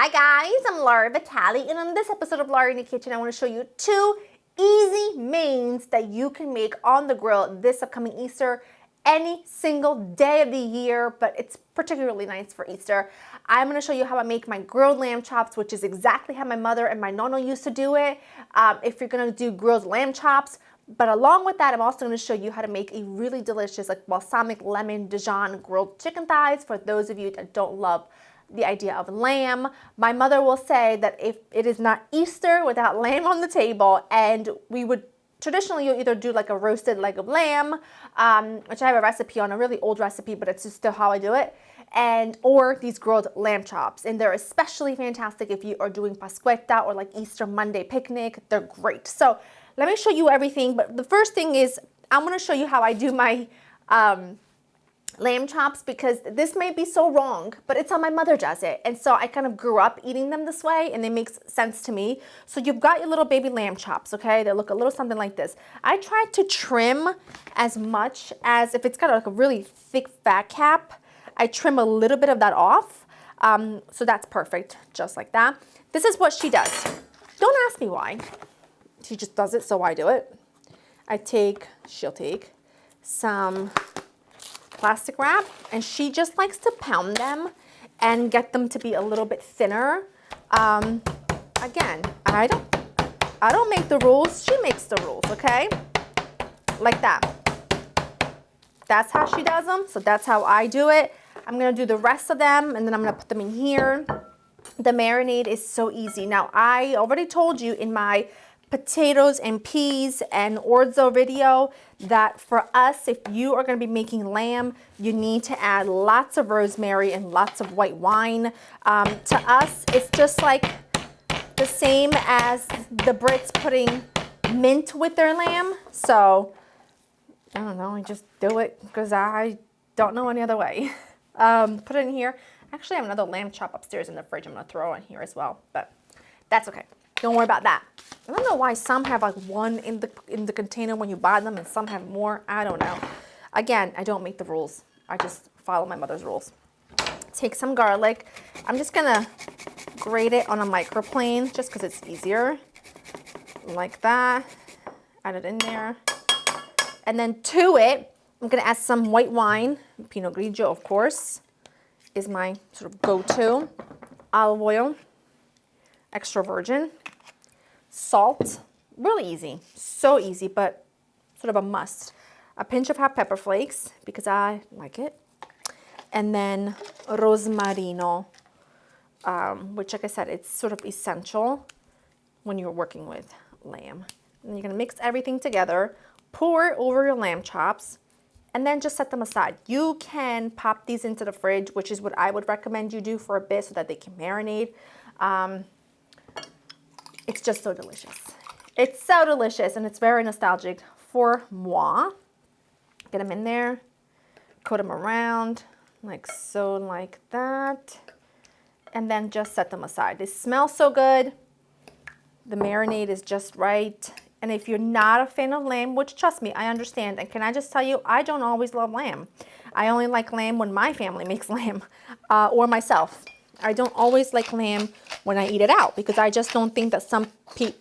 Hi guys, I'm Laura Vitale, and on this episode of Laura in the Kitchen, I want to show you 2 easy mains that you can make on the grill this upcoming Easter, any single day of the year, but it's particularly nice for Easter. I'm going to show you how I make my grilled lamb chops, which is exactly how my mother and my nonna used to do it. If you're going to do grilled lamb chops, but along with that, I'm also going to show you how to make a really delicious like balsamic lemon Dijon grilled chicken thighs for those of you that don't love the idea of lamb. My mother will say that if it is not Easter without lamb on the table, and we would traditionally either do like a roasted leg of lamb, which I have a recipe on, a really old recipe, but it's just still how I do it, or these grilled lamb chops. And they're especially fantastic if you are doing Pascueta or like Easter Monday picnic. They're great. So let me show you everything, but the first thing is I'm going to show you how I do my lamb chops, because this may be so wrong, but it's how my mother does it. And so I kind of grew up eating them this way, and it makes sense to me. So you've got your little baby lamb chops, okay? They look a little something like this. I try to trim as much as, if it's got like a really thick fat cap, I trim a little bit of that off. So that's perfect, just like that. This is what she does. Don't ask me why. She just does it, so I do it. She'll take some plastic wrap, and she just likes to pound them and get them to be a little bit thinner. Again, I don't make the rules, she makes the rules, okay? Like that. That's how she does them, so that's how I do it. I'm gonna do the rest of them, and then I'm gonna put them in here. The marinade is so easy. Now, I already told you in my potatoes and peas and orzo video that for us, if you are going to be making lamb, you need to add lots of rosemary and lots of white wine. To us, it's just like the same as the Brits putting mint with their lamb. So I don't know, I just do it because I don't know any other way. Put it in here. Actually, I have another lamb chop upstairs in the fridge I'm going to throw in here as well, but that's okay. Don't worry about that. I don't know why some have like one in the container when you buy them and some have more. I don't know. Again, I don't make the rules. I just follow my mother's rules. Take some garlic. I'm just gonna grate it on a microplane just because it's easier. Like that. Add it in there. And then to it, I'm gonna add some white wine. Pinot Grigio, of course, is my sort of go-to. Olive oil. Extra virgin. Salt, really easy, so easy, but sort of a must. A pinch of hot pepper flakes, because I like it. And then rosmarino, which, like I said, it's sort of essential when you're working with lamb. And you're gonna mix everything together, pour it over your lamb chops, and then just set them aside. You can pop these into the fridge, which is what I would recommend you do for a bit so that they can marinate. It's just so delicious. It's so delicious, and it's very nostalgic for moi. Get them in there, coat them around, like so, like that, and then just set them aside. They smell so good. The marinade is just right. And if you're not a fan of lamb, which trust me, I understand, and can I just tell you, I don't always love lamb. I only like lamb when my family makes lamb, or myself. I don't always like lamb when I eat it out because I just don't think that some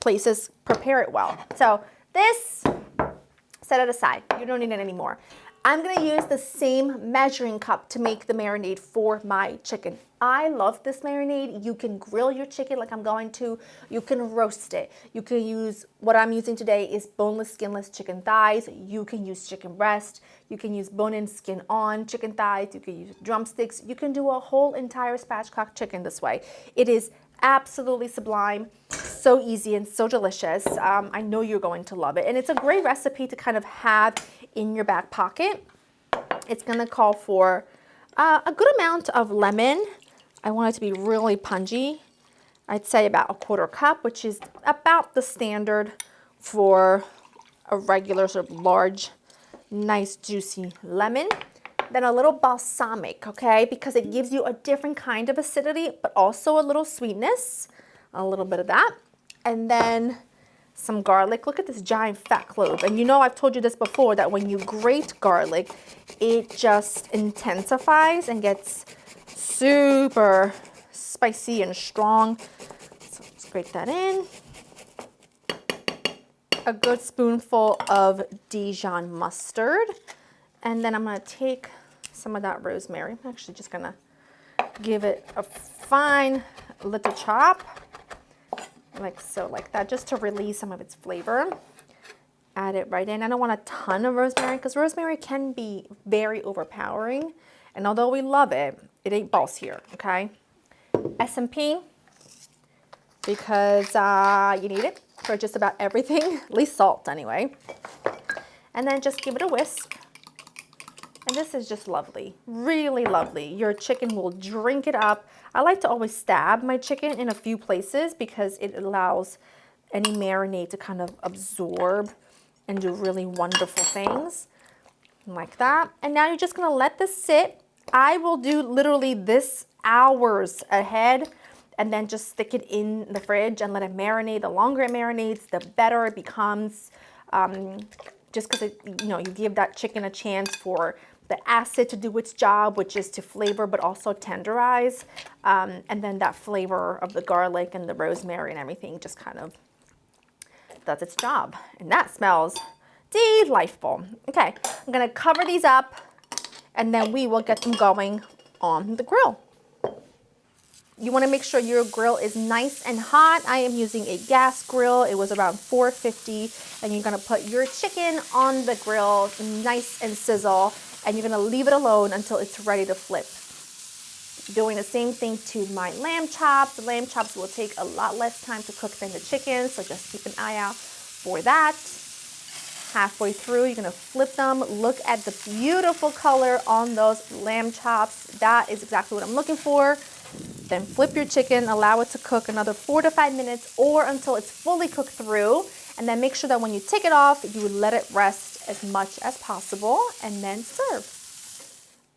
places prepare it well. So this, set it aside. You don't need it anymore. I'm going to use the same measuring cup to make the marinade for my chicken. I love this marinade. You can grill your chicken like I'm going to. You can roast it. You can use, what I'm using today is boneless, skinless chicken thighs. You can use chicken breast. You can use bone-in, skin-on chicken thighs. You can use drumsticks. You can do a whole entire spatchcock chicken this way. It is absolutely sublime, so easy and so delicious. I know you're going to love it. And it's a great recipe to kind of have in your back pocket. It's going to call for a good amount of lemon. I want it to be really pungy. I'd say about a 1/4 cup, which is about the standard for a regular sort of large, nice, juicy lemon. Then a little balsamic, okay, because it gives you a different kind of acidity, but also a little sweetness, a little bit of that. And then some garlic. Look at this giant fat clove. And you know, I've told you this before, that when you grate garlic, it just intensifies and gets super, spicy and strong. So let's grate that in. A good spoonful of Dijon mustard. And then I'm gonna take some of that rosemary. I'm actually just gonna give it a fine little chop, like so, like that, just to release some of its flavor. Add it right in. I don't want a ton of rosemary because rosemary can be very overpowering. And although we love it, it ain't boss here, okay? SMP, because you need it for just about everything, at least salt anyway. And then just give it a whisk. And this is just lovely, really lovely. Your chicken will drink it up. I like to always stab my chicken in a few places because it allows any marinade to kind of absorb and do really wonderful things like that. And now you're just gonna let this sit. I will do literally this hours ahead and then just stick it in the fridge and let it marinate. The longer it marinates, the better it becomes. Just because you give that chicken a chance for the acid to do its job, which is to flavor but also tenderize. And then that flavor of the garlic and the rosemary and everything just kind of does its job. And that smells delightful. Okay, I'm gonna cover these up and then we will get them going on the grill. You wanna make sure your grill is nice and hot. I am using a gas grill. It was around 450, and you're gonna put your chicken on the grill, nice and sizzle, and you're gonna leave it alone until it's ready to flip. Doing the same thing to my lamb chops. The lamb chops will take a lot less time to cook than the chicken, so just keep an eye out for that. Halfway through, you're gonna flip them. Look at the beautiful color on those lamb chops. That is exactly what I'm looking for. Then flip your chicken, allow it to cook another 4 to 5 minutes or until it's fully cooked through. And then make sure that when you take it off, you let it rest as much as possible and then serve.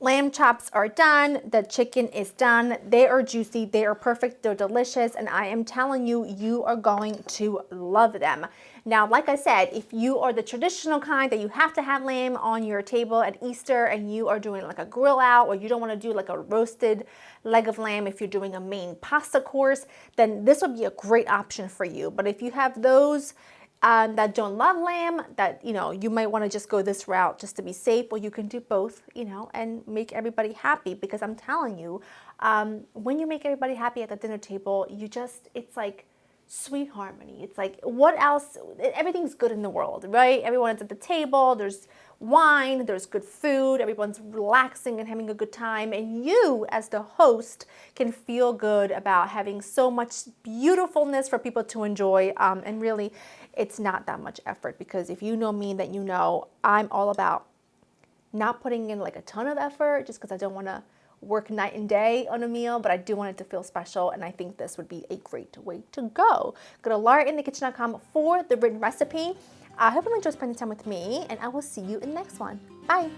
Lamb chops are done. The chicken is done. They are juicy. They are perfect. They're delicious. And I am telling you, you are going to love them. Now, like I said, if you are the traditional kind that you have to have lamb on your table at Easter and you are doing like a grill out, or you don't want to do like a roasted leg of lamb if you're doing a main pasta course, then this would be a great option for you. But if you have those that don't love lamb, that, you might want to just go this route just to be safe, well, you can do both, and make everybody happy, because I'm telling you, when you make everybody happy at the dinner table, it's like sweet harmony. It's like, what else? Everything's good in the world, right? Everyone's at the table, there's wine, there's good food, everyone's relaxing and having a good time, and you as the host can feel good about having so much beautifulness for people to enjoy, and really it's not that much effort, because if you know me, then you know I'm all about not putting in like a ton of effort just because I don't want to work night and day on a meal, but I do want it to feel special, and I think this would be a great way to go. Go to laurainthekitchen.com for the written recipe. I hope you enjoyed spending time with me, and I will see you in the next one. Bye.